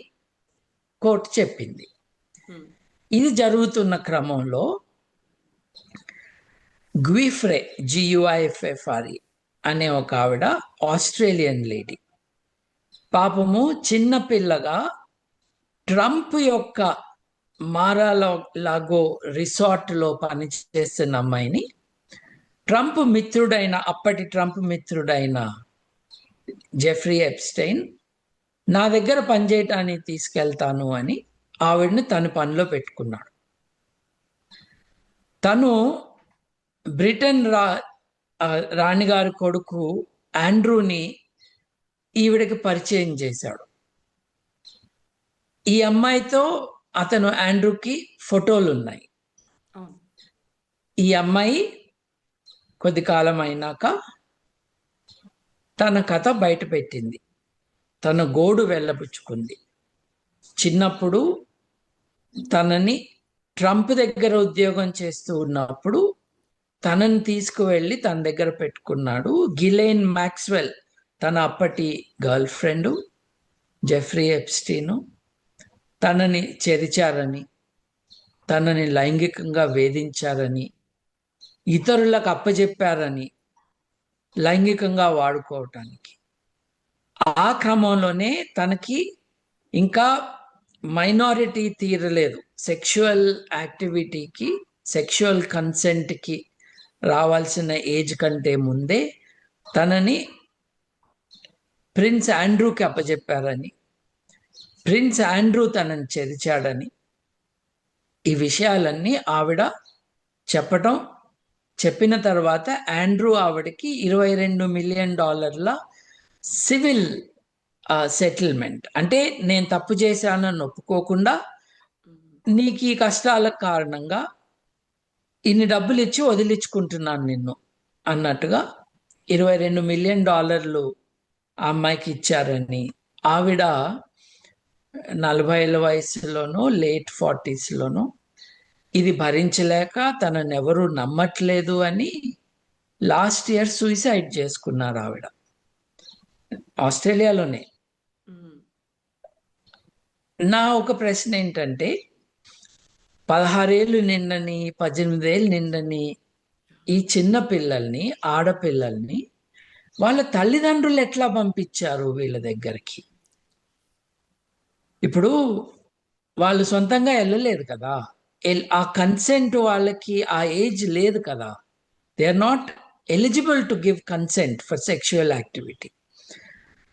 కోర్టు చెప్పింది. ఇది జరుగుతున్న క్రమంలో గ్విఫ్రే, GUIFFRE అనే ఒక ఆవిడ, ఆస్ట్రేలియన్ లేడీ, పాపము చిన్న పిల్లగా ట్రంప్ యొక్క మారాలాగో రిసార్ట్లో పనిచేస్తున్న అమ్మాయిని ట్రంప్ మిత్రుడైన, అప్పటి ట్రంప్ మిత్రుడైన జెఫ్రీ ఎప్స్టైన్ నా దగ్గర పనిచేయటానికి తీసుకెళ్తాను అని ఆవిడని తన పనిలో పెట్టుకున్నాడు. తను బ్రిటన్ రాణిగారి కొడుకు ఆండ్రూని ఈవిడకి పరిచయం చేశాడు. ఈ అమ్మాయితో అతను ఆండ్రూకి ఫోటోలు ఉన్నాయి. ఈ అమ్మాయి కొద్ది కాలం అయినాక తన కథ బయట పెట్టింది, తన గోడు వెళ్ళబుచ్చుకుంది. చిన్నప్పుడు తనని ట్రంప్ దగ్గర ఉద్యోగం చేస్తూ ఉన్నప్పుడు తనని తీసుకువెళ్ళి తన దగ్గర పెట్టుకున్నాడు. గిలెయిన్ మ్యాక్స్వెల్ తన అప్పటి గర్ల్ ఫ్రెండు, జెఫ్రీ ఎప్స్టీను తనని చెరిచారని, తనని లైంగికంగా వేధించారని, ఇతరులకు అప్పచెప్పారని, లైంగికంగా వాడుకోవటానికి. ఆ క్రమంలోనే తనకి ఇంకా మైనారిటీ తీరలేదు. సెక్షువల్ యాక్టివిటీకి, సెక్షువల్ కన్సెంట్కి రావాల్సిన ఏజ్ కంటే ముందే తనని ప్రిన్స్ ఆండ్రూకి అప్పచెప్పారని, ప్రిన్స్ ఆండ్రూ తనని చెరిచాడని, ఈ విషయాలన్నీ ఆవిడ చెప్పిన తర్వాత ఆండ్రూ ఆవిడకి $22 మిలియన్ సివిల్ సెటిల్మెంట్, అంటే నేను తప్పు చేశానని ఒప్పుకోకుండా నీకు ఈ కష్టాల కారణంగా ఇన్ని డబ్బులు ఇచ్చి వదిలించుకుంటున్నాను నిన్ను అన్నట్టుగా $22 మిలియన్ ఆ అమ్మాయికి ఇచ్చారని, ఆవిడ 40 వయసులోనో లేట్ 40స్లోనో ఇది భరించలేక తనని ఎవరు నమ్మట్లేదు అని లాస్ట్ ఇయర్ సూసైడ్ చేసుకున్నారు ఆవిడ, ఆస్ట్రేలియాలోనే. నా ఒక ప్రశ్న ఏంటంటే, 16 ఏళ్ళు నిండని 18 ఏళ్ళు నిండని ఈ చిన్న పిల్లల్ని, ఆడపిల్లల్ని వాళ్ళ తల్లిదండ్రులు ఎట్లా పంపించారు వీళ్ళ దగ్గరికి? ఇప్పుడు వాళ్ళు సొంతంగా వెళ్ళలేదు కదా, ఆ కన్సెంట్ వాళ్ళకి ఆ ఏజ్ లేదు కదా, they are not eligible to give consent for sexual activity.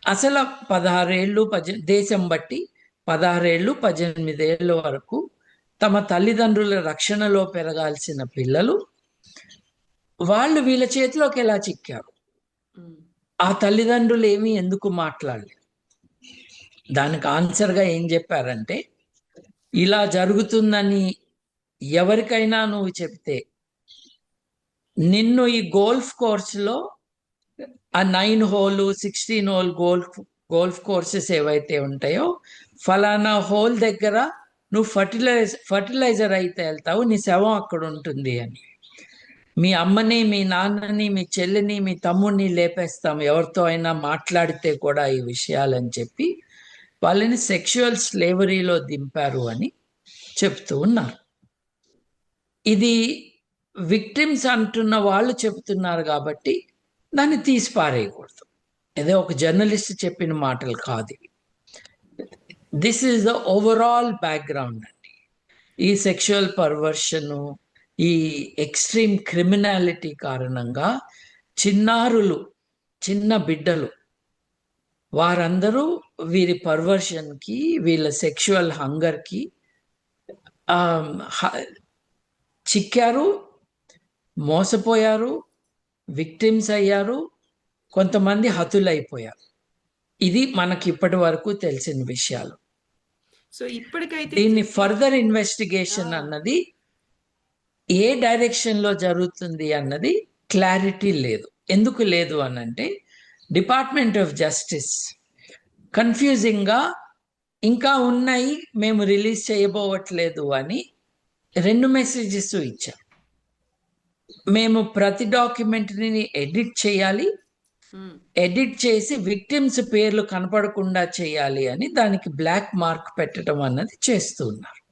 అసలు 16 ఏళ్ళు దేశం బట్టి 16 ఏళ్ళు 18 ఏళ్ళ వరకు తమ తల్లిదండ్రుల రక్షణలో పెరగాల్సిన పిల్లలు వాళ్ళు వీళ్ళ చేతిలోకి ఎలా చిక్కారు? ఆ తల్లిదండ్రులు ఏమీ ఎందుకు మాట్లాడలేదు? దానికి ఆన్సర్గా ఏం చెప్పారంటే, ఇలా జరుగుతుందని ఎవరికైనా నువ్వు చెప్తే నిన్ను ఈ గోల్ఫ్ కోర్సులో ఆ 9 హోల్ 16 హోల్ గోల్ఫ్ కోర్సెస్ ఏవైతే ఉంటాయో ఫలానా హోల్ దగ్గర నువ్వు ఫర్టిలైజర్ అయితే వెళ్తావు, నీ శవం అక్కడ ఉంటుంది అని. మీ అమ్మని, మీ నాన్నని, మీ చెల్లిని, మీ తమ్ముడిని లేపేస్తాం ఎవరితో అయినా మాట్లాడితే కూడా ఈ విషయాలని చెప్పి వాళ్ళని సెక్షువల్ స్లేవరీలో దింపారు అని చెప్తూ ఉన్నారు. ఇది విక్టిమ్స్ అంటున్న వాళ్ళు చెబుతున్నారు కాబట్టి దాన్ని తీసి పారేయకూడదు. ఏదో ఒక జర్నలిస్ట్ చెప్పిన మాటలు కాదు. This is the overall background అండి. ఈ సెక్షువల్ పర్వర్షను, ఈ ఎక్స్ట్రీమ్ క్రిమినాలిటీ కారణంగా చిన్నారులు, చిన్న బిడ్డలు వారందరూ వీరి పర్వర్షన్కి, వీళ్ళ సెక్షువల్ హంగర్కి చిక్కారు, మోసపోయారు, విక్టిమ్స్ అయ్యారు, కొంతమంది హతులైపోయారు. ఇది మనకి ఇప్పటి వరకు తెలిసిన విషయాలు. సో ఇప్పటికైతే దీన్ని ఫర్దర్ ఇన్వెస్టిగేషన్ అన్నది ఏ డైరెక్షన్లో జరుగుతుంది అన్నది క్లారిటీ లేదు. ఎందుకు లేదు అనంటే, డిపార్ట్మెంట్ ఆఫ్ జస్టిస్ కన్ఫ్యూజింగ్గా ఇంకా ఉన్నాయి, మేము రిలీజ్ చేయబోవట్లేదు అని 2 మెసేజెస్ ఇచ్చాం. మేము ప్రతి డాక్యుమెంట్ని ఎడిట్ చేయాలి, ఎడిట్ చేసి విక్టిమ్స్ పేర్లు కనపడకుండా చేయాలి అని దానికి బ్లాక్ మార్క్ పెట్టడం అన్నది చేస్తూ ఉన్నారు.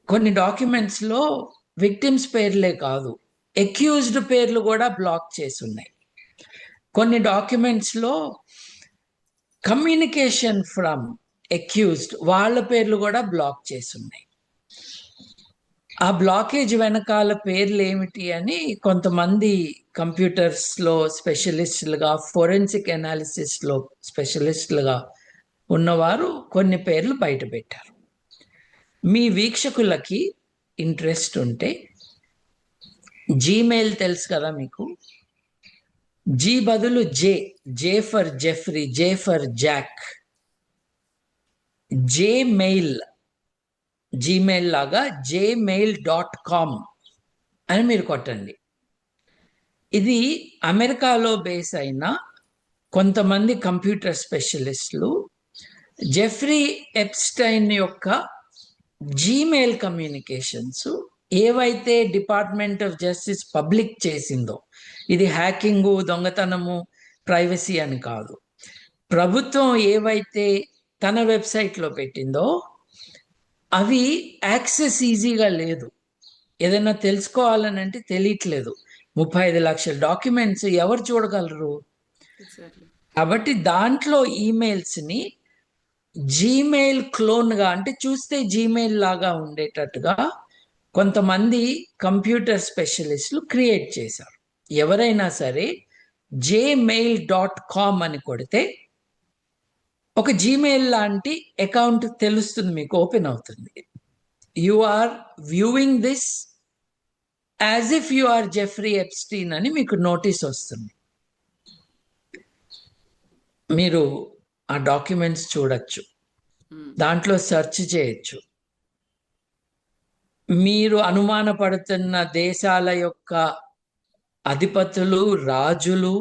కొన్ని డాక్యుమెంట్స్లో విక్టిమ్స్ పేర్లే కాదు, అక్యూజ్డ్ పేర్లు కూడా బ్లాక్ చేసి ఉన్నాయి. కొన్ని డాక్యుమెంట్స్లో కమ్యూనికేషన్ ఫ్రమ్ అక్యూజ్డ్ వాళ్ళ పేర్లు కూడా బ్లాక్ చేసి ఉన్నాయి. ఆ బ్లాకేజ్ వెనకాల పేర్లు ఏమిటి అని కొంతమంది కంప్యూటర్స్లో స్పెషలిస్టులుగా, ఫోరెన్సిక్ అనాలిసిస్లో స్పెషలిస్టులుగా ఉన్నవారు కొన్ని పేర్లు బయట పెట్టారు. మీ వీక్షకులకి ఇంట్రెస్ట్ ఉంటే, జీమెయిల్ తెలుసు కదా మీకు, జీ బదులు J for Jeffrey, J for Jack, Gmail Gmail లాగా gmail.com అని మీరు కొట్టండి. ఇది అమెరికాలో బేస్ అయిన కొంతమంది కంప్యూటర్ స్పెషలిస్టులు జెఫ్రీ ఎప్స్టైన్ యొక్క జీమెయిల్ కమ్యూనికేషన్స్ ఏవైతే డిపార్ట్మెంట్ ఆఫ్ జస్టిస్ పబ్లిక్ చేసిందో, ఇది హ్యాకింగు, దొంగతనము, ప్రైవసీ అని కాదు, ప్రభుత్వం ఏవైతే తన వెబ్సైట్లో పెట్టిందో అవి యాక్సెస్ ఈజీగా లేదు. ఏదైనా తెలుసుకోవాలని అంటే తెలియట్లేదు. 35 లక్షల డాక్యుమెంట్స్ ఎవరు చూడగలరు? కాబట్టి దాంట్లో ఈమెయిల్స్ని జీమెయిల్ క్లోన్గా, అంటే చూస్తే జీమెయిల్ లాగా ఉండేటట్టుగా కొంతమంది కంప్యూటర్ స్పెషలిస్టులు క్రియేట్ చేశారు. ఎవరైనా సరే gmail.com అని కొడితే ఒక జీమెయిల్ లాంటి అకౌంట్ తెలుస్తుంది, మీకు ఓపెన్ అవుతుంది. You are viewing this as if you are Jeffrey Epstein అని మీకు నోటీస్ వస్తుంది. మీరు ఆ డాక్యుమెంట్స్ చూడొచ్చు, దాంట్లో సెర్చ్ చేయొచ్చు. మీరు అనుమానపడుతున్న దేశాల యొక్క అధిపతులు, రాజులు,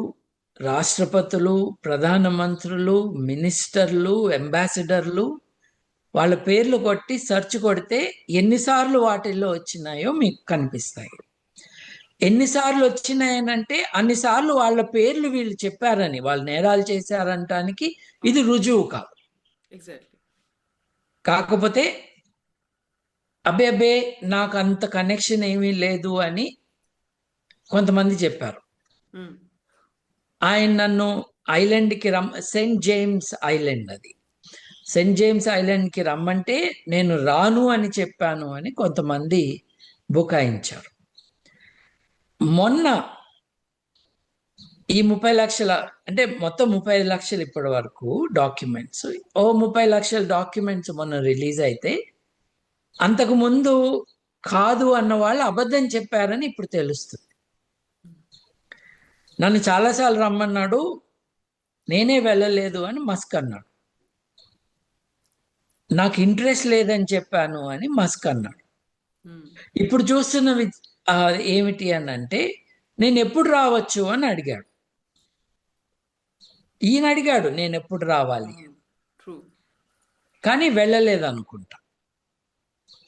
రాష్ట్రపతులు, ప్రధానమంత్రులు, మినిస్టర్లు, అంబాసిడర్లు, వాళ్ళ పేర్లు కొట్టి సెర్చ్ కొడితే ఎన్నిసార్లు వాటిల్లో వచ్చినాయో మీకు కనిపిస్తాయి. ఎన్నిసార్లు వచ్చినాయనంటే అన్నిసార్లు వాళ్ళ పేర్లు వీళ్ళు చెప్పారని, వాళ్ళు నేరాలు చేశారంటానికి ఇది రుజువు కాదు. ఎగ్జాక్ట్లీ. కాకపోతే అబ్బే నాకు అంత కనెక్షన్ ఏమీ లేదు అని కొంతమంది చెప్పారు. ఆయన నన్ను ఐలాండ్కి సెయింట్ జేమ్స్ ఐలాండ్, అది సెయింట్ జేమ్స్ ఐలాండ్కి రమ్మంటే నేను రాను అని చెప్పాను అని కొంతమంది బుకాయించారు. మొన్న ఈ 30 లక్షల, అంటే మొత్తం 35 లక్షలు ఇప్పటి వరకు డాక్యుమెంట్స్, 30 లక్షల డాక్యుమెంట్స్ మొన్న రిలీజ్ అయితే అంతకు ముందు కాదు అన్న వాళ్ళు అబద్ధం చెప్పారని ఇప్పుడు తెలుస్తుంది. నన్ను చాలాసార్లు రమ్మన్నాడు, నేనే వెళ్ళలేదు అని మస్క్ అన్నాడు. నాకు ఇంట్రెస్ట్ లేదని చెప్పాను అని మస్క్ అన్నాడు. ఇప్పుడు చూస్తున్న ఏమిటి అని అంటే, నేను ఎప్పుడు రావచ్చు అని అడిగాడు. ఈయన అడిగాడు నేను ఎప్పుడు రావాలి, కానీ వెళ్ళలేదు అనుకుంటా.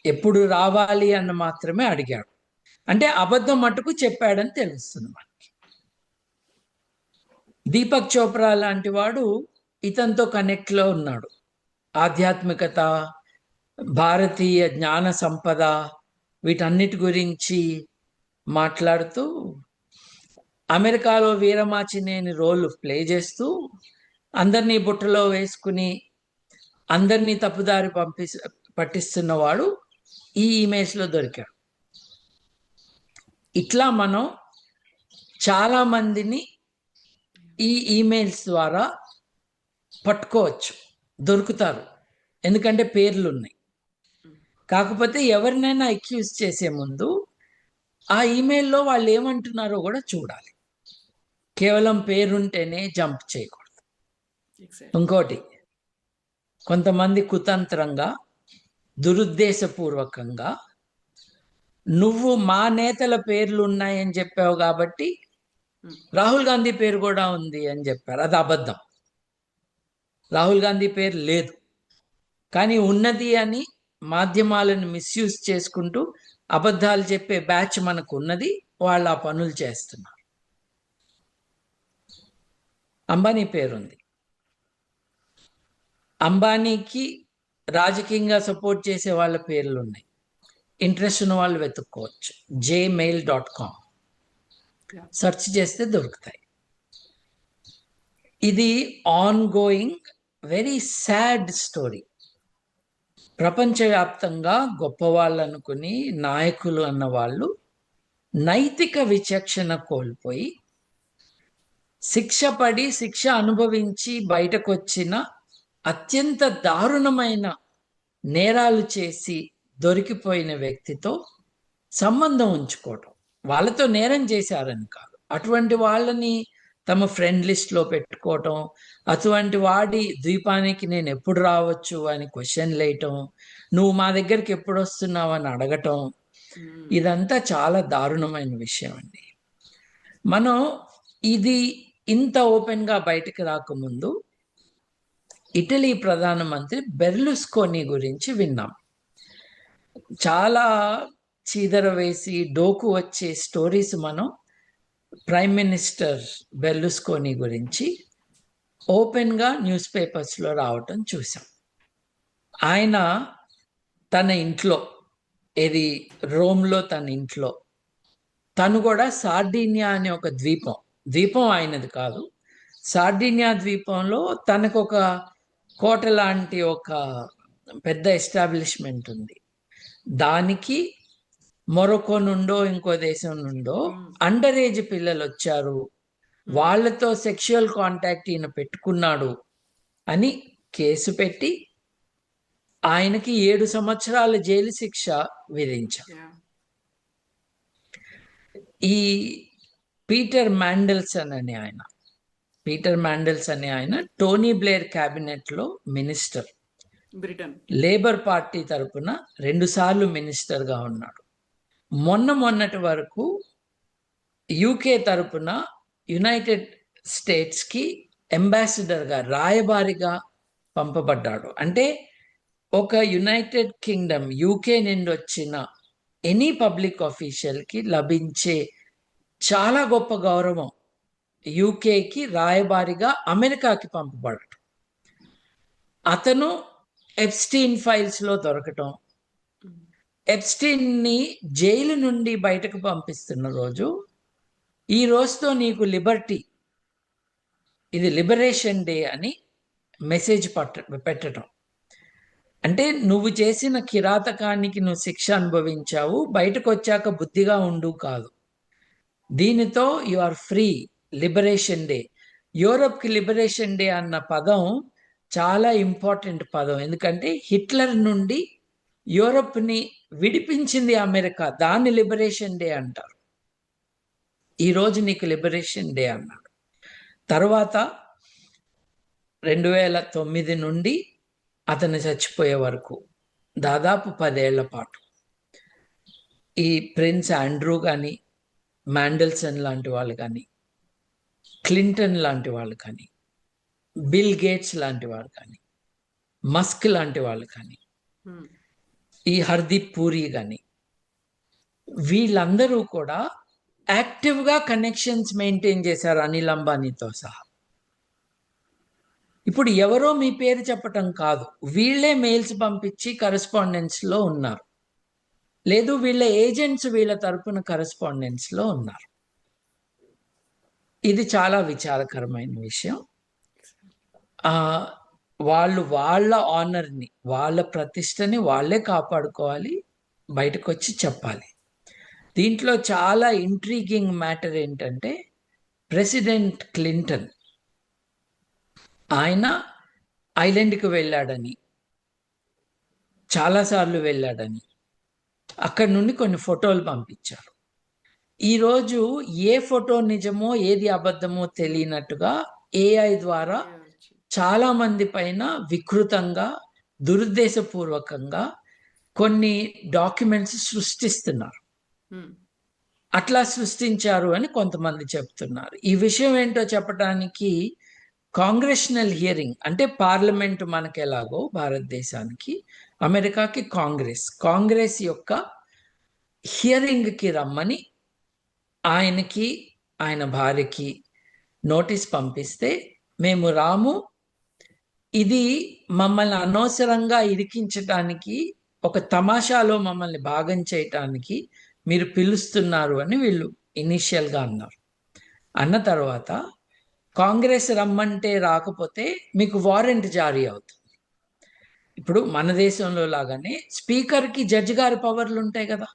ఎప్పుడు రావాలి అన్న మాత్రమే అడిగాడు. అంటే అబద్ధం మటుకు చెప్పాడని తెలుస్తుంది మనకి. దీపక్ చోప్రా లాంటి వాడు ఇతనితో కనెక్ట్లో ఉన్నాడు. ఆధ్యాత్మికత, భారతీయ జ్ఞాన సంపద, వీటన్నిటి గురించి మాట్లాడుతూ అమెరికాలో వీరమాచినేని రోల్ ప్లే చేస్తూ అందరినీ బుట్టలో వేసుకుని అందరినీ తప్పుదారి పట్టిస్తున్నవాడు ఈ ఇమేజ్లో దొరికాడు. ఇట్లా మనం చాలా మందిని ఈ ఈమెయిల్స్ ద్వారా పట్టుకోవచ్చు, దొరుకుతారు. ఎందుకంటే పేర్లు ఉన్నాయి. కాకపోతే ఎవరినైనా అక్యూజ్ చేసే ముందు ఆ ఈమెయిల్లో వాళ్ళు ఏమంటున్నారో కూడా చూడాలి. కేవలం పేరుంటేనే జంప్ చేయకూడదు. ఇంకోటి, కొంతమంది కుతంత్రంగా, దురుద్దేశపూర్వకంగా నువ్వు మా నేతల పేర్లు ఉన్నాయని చెప్పావు కాబట్టి రాహుల్ గాంధీ పేరు కూడా ఉంది అని చెప్పారు. అది అబద్ధం. రాహుల్ గాంధీ పేరు లేదు, కానీ ఉన్నది అని మాధ్యమాలను మిస్యూజ్ చేసుకుంటూ అబద్ధాలు చెప్పే బ్యాచ్ మనకు ఉన్నది. వాళ్ళు ఆ పనులు చేస్తున్నారు. అంబానీ పేరుంది. అంబానీకి రాజకీయంగా సపోర్ట్ చేసే వాళ్ళ పేర్లు ఉన్నాయి. ఇంట్రెస్ట్ ఉన్న వాళ్ళు వెతుక్కోవచ్చు. gmail.com సెర్చ్ చేస్తే దొరుకుతాయి. ఇది on going very sad story. ప్రపంచవ్యాప్తంగా గొప్పవాళ్ళు అనుకుని నాయకులు అన్న వాళ్ళు నైతిక విచక్షణ కోల్పోయి శిక్ష పడి, శిక్ష అనుభవించి బయటకు వచ్చిన అత్యంత దారుణమైన నేరాలు చేసి దొరికిపోయిన వ్యక్తితో సంబంధం ఉంచుకోవటం, వాళ్ళతో నేరం చేశారని కాదు, అటువంటి వాళ్ళని తమ ఫ్రెండ్ లిస్ట్లో పెట్టుకోవటం, అటువంటి వాడి ద్వీపానికి నేను ఎప్పుడు రావచ్చు అని క్వశ్చన్లు వేయటం, నువ్వు మా దగ్గరికి ఎప్పుడు వస్తున్నావు అని అడగటం, ఇదంతా చాలా దారుణమైన విషయం అండి. మనం ఇది ఇంత ఓపెన్గా బయటకు రాకముందు ఇటలీ ప్రధానమంత్రి బెర్లుస్కోనీ గురించి విన్నాం. చాలా చీదర వేసి డోకు వచ్చే స్టోరీస్ మనం ప్రైమ్ మినిస్టర్ బెర్లుస్కోనీ గురించి ఓపెన్గా న్యూస్ పేపర్స్లో రావటం చూసాం. ఆయన తన ఇంట్లో, ఇది రోమ్లో తన ఇంట్లో, తను కూడా సార్డినియా అనే ఒక ద్వీపం ఆయనది కాదు, సార్డినియా ద్వీపంలో తనకు ఒక కోట లాంటి ఒక పెద్ద ఎస్టాబ్లిష్మెంట్ ఉంది. దానికి మొరొకో నుండో ఇంకో దేశం నుండో అండర్ ఏజ్ పిల్లలు వచ్చారు, వాళ్ళతో సెక్షువల్ కాంటాక్ట్ ఈయన పెట్టుకున్నాడు అని కేసు పెట్టి ఆయనకి 7 సంవత్సరాల జైలు శిక్ష విధించారు. ఈ పీటర్ మాండెల్సన్ అనే ఆయన టోనీ బ్లేర్ క్యాబినెట్ లో మినిస్టర్, బ్రిటన్ లేబర్ పార్టీ తరపున 2 సార్లు మినిస్టర్ గా ఉన్నాడు. మొన్నటి వరకు యూకే తరపున యునైటెడ్ స్టేట్స్ కి అంబాసిడర్ గా, రాయబారిగా పంపబడ్డాడు. అంటే ఒక యునైటెడ్ కింగ్డమ్ యూకే నుండి వచ్చిన ఎనీ పబ్లిక్ ఆఫీషియల్ కి లభించే చాలా గొప్ప గౌరవం యూకేకి రాయబారిగా అమెరికాకి పంపబడటం. అతను ఎప్స్టీన్ ఫైల్స్ లో దొరకటం, ఎప్స్టీన్ ని జైలు నుండి బయటకు పంపిస్తున్న రోజు, ఈ రోజుతో నీకు లిబర్టీ, ఇది లిబరేషన్ డే అని మెసేజ్ పెట్టడం. అంటే నువ్వు చేసిన కిరాతకానికి నువ్వు శిక్ష అనుభవించావు, బయటకు వచ్చాక బుద్ధిగా ఉండు కాదు. దీనితో you are free, liberation day. యూరప్కి లిబరేషన్ డే అన్న పదం చాలా ఇంపార్టెంట్ పదం, ఎందుకంటే హిట్లర్ నుండి యూరప్ని విడిపించింది అమెరికా, దాన్ని లిబరేషన్ డే అంటారు. ఈరోజు నీకు లిబరేషన్ డే అన్నాడు. తర్వాత 2009 నుండి అతను చచ్చిపోయే వరకు దాదాపు 10 ఏళ్ల పాటు ఈ ప్రిన్స్ ఆండ్రూ కానీ, మాండెల్సన్ లాంటి వాళ్ళు కానీ, క్లింటన్ లాంటి వాళ్ళు కానీ, బిల్ గేట్స్ లాంటి వాళ్ళు కానీ, మస్క్ లాంటి వాళ్ళు కానీ, ఈ హర్దీప్ పూరి కానీ, వీళ్ళందరూ కూడా యాక్టివ్గా కనెక్షన్స్ మెయింటైన్ చేశారు అనిల్ అంబానీతో సహా. ఇప్పుడు ఎవరో మీ పేరు చెప్పటం కాదు, వీళ్ళే మెయిల్స్ పంపించి కరెస్పాండెన్స్లో ఉన్నారు, లేదు వీళ్ళ ఏజెంట్స్ వీళ్ళ తరపున కరెస్పాండెన్స్లో ఉన్నారు. ఇది చాలా విచారకరమైన విషయం. వాళ్ళు వాళ్ళ ఆనర్ని, వాళ్ళ ప్రతిష్టని వాళ్ళే కాపాడుకోవాలి, బయటకు వచ్చి చెప్పాలి. దీంట్లో చాలా ఇంట్రీగింగ్ మ్యాటర్ ఏంటంటే, ప్రెసిడెంట్ క్లింటన్ ఆయన ఐలాండ్కి వెళ్ళాడని, చాలాసార్లు వెళ్ళాడని, అక్కడి నుండి కొన్ని ఫోటోలు పంపించారు. ఈరోజు ఏ ఫోటో నిజమో ఏది అబద్ధమో తెలియనట్టుగా AI ద్వారా చాలా మంది పైన వికృతంగా, దురుద్దేశపూర్వకంగా కొన్ని డాక్యుమెంట్స్ సృష్టిస్తున్నారు. అట్లా సృష్టించారు అని కొంతమంది చెప్తున్నారు. ఈ విషయం ఏంటో చెప్పడానికి కాంగ్రెషనల్ హియరింగ్, అంటే పార్లమెంట్ మనకి ఎలాగో భారతదేశానికి, అమెరికాకి కాంగ్రెస్ యొక్క హియరింగ్కి రమ్మని ఆయనకి ఆయన భార్యకి నోటీస్ పంపిస్తే, మేము రాము, ఇది మమ్మల్ని అనవసరంగా ఇరికించటానికి, ఒక తమాషాలో మమ్మల్ని భాగం చేయటానికి మీరు పిలుస్తున్నారు అని వీళ్ళు ఇనీషియల్గా అన్నారు. అన్న తర్వాత కాంగ్రెస్ రమ్మంటే రాకపోతే మీకు వారెంట్ జారీ అవుతుంది. ఇప్పుడు మన దేశంలో లాగానే స్పీకర్కి జడ్జి గారి పవర్లు ఉంటాయి కదా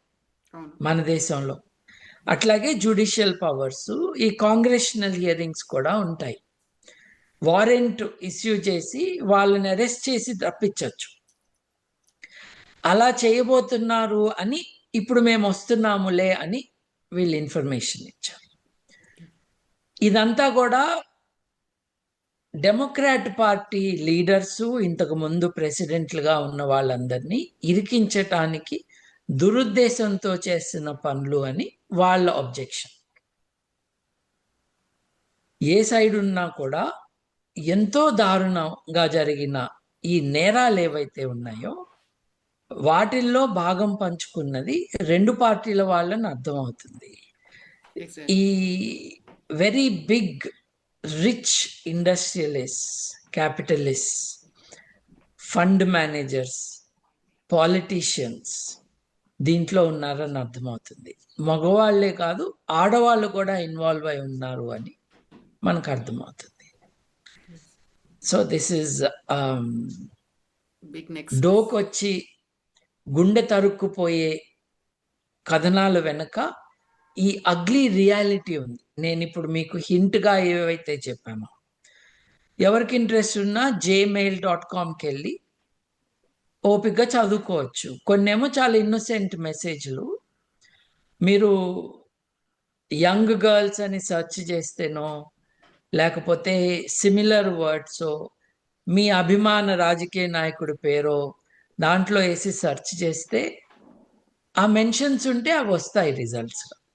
మన దేశంలో, అట్లాగే జ్యుడిషియల్ పవర్స్, ఈ కాంగ్రెషనల్ హియరింగ్స్ కూడా ఉంటాయి. వారెంట్ ఇష్యూ చేసి వాళ్ళని అరెస్ట్ చేసి తప్పించవచ్చు. అలా చేయబోతున్నారు అని ఇప్పుడు మేము వస్తున్నాములే అని వీళ్ళు ఇన్ఫర్మేషన్ ఇచ్చారు. ఇదంతా కూడా డెమోక్రాట్ పార్టీ లీడర్సు, ఇంతకు ముందు ప్రెసిడెంట్లుగా ఉన్న వాళ్ళందరినీ ఇరికించటానికి దురుద్దేశంతో చేసిన పనులు అని వాళ్ళ అబ్జెక్షన్. ఏ సైడ్ ఉన్నా కూడా ఎంతో దారుణంగా జరిగిన ఈ నేరాలు ఏవైతే ఉన్నాయో వాటిల్లో భాగం పంచుకున్నది 2 పార్టీల వాళ్ళని అర్థమవుతుంది. ఈ very big rich industrialist, capitalist, fund managers, politicians దీంట్లో ఉన్నారని అర్థమవుతుంది. మగవాళ్లే కాదు, ఆడవాళ్ళు కూడా ఇన్వాల్వ్ అయి ఉన్నారు అని మనకు అర్థమవుతుంది. So this is big next. డోకొచ్చి గుండె తరుక్కుపోయే కథనాల వెనక ఈ అగ్లీ రియాలిటీ ఉంది. నేను ఇప్పుడు మీకు హింట్గా ఏవైతే చెప్పామో, ఎవరికి ఇంట్రెస్ట్ ఉన్నా gmail.comకి వెళ్ళి ఓపికగా చదువుకోవచ్చు. కొన్నేమో చాలా ఇన్నోసెంట్ మెసేజ్లు. మీరు యంగ్ గర్ల్స్ అని సెర్చ్ చేస్తేనో, లేకపోతే సిమిలర్ వర్డ్స్, మీ అభిమాన రాజకీయ నాయకుడి పేరో దాంట్లో వేసి సెర్చ్ చేస్తే ఆ మెన్షన్స్ ఉంటే అవి వస్తాయి రిజల్ట్స్.